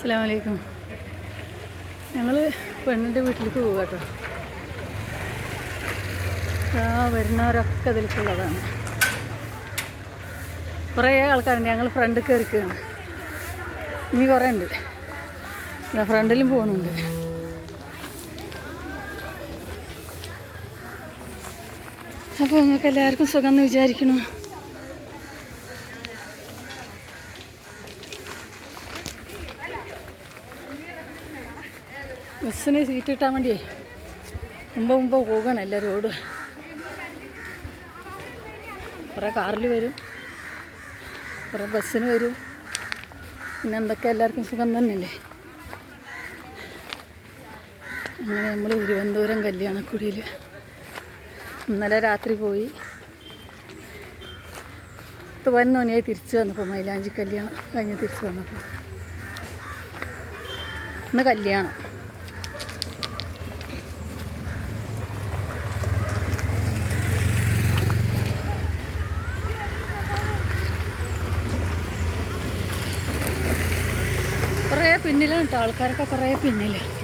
അസ്സലാമു അലൈക്കും. ഞങ്ങൾ പെണ്ണിൻ്റെ വീട്ടിലേക്ക് പോകുക കേട്ടോ. വരുന്നവരൊക്കെ അതിലേക്കുള്ളതാണ്. കുറേ ആൾക്കാരുണ്ട്. ഞങ്ങൾ ഫ്രണ്ടിൽ കയറിക്കുകയാണ്. ഇനി കുറേ ഉണ്ട്. ഫ്രണ്ടിലും പോകുന്നുണ്ട്. അപ്പോൾ നിങ്ങൾക്ക് എല്ലാവർക്കും സുഖം എന്ന് വിചാരിക്കണം. ബസ്സിന് സീറ്റ് കിട്ടാൻ വേണ്ടിയേ മുമ്പ് പോകണമല്ല റോഡ്. കുറേ കാറിൽ വരും, കുറേ ബസ്സിന് വരും. പിന്നെ എന്തൊക്കെ എല്ലാവർക്കും സുഖം തന്നെയല്ലേ. അങ്ങനെ നമ്മൾ തിരുവനന്തപുരം കല്യാണക്കുടിയിൽ ഇന്നലെ രാത്രി പോയി. 11 മണിയായി തിരിച്ച് വന്നപ്പോൾ, മൈലാഞ്ചി കല്യാണം കഴിഞ്ഞ് തിരിച്ച് വന്നപ്പോൾ ഇന്ന് കല്യാണം. കുറേ പിന്നിലാണ് കേട്ടോ, ആൾക്കാരൊക്കെ കുറേ പിന്നിലാണ്.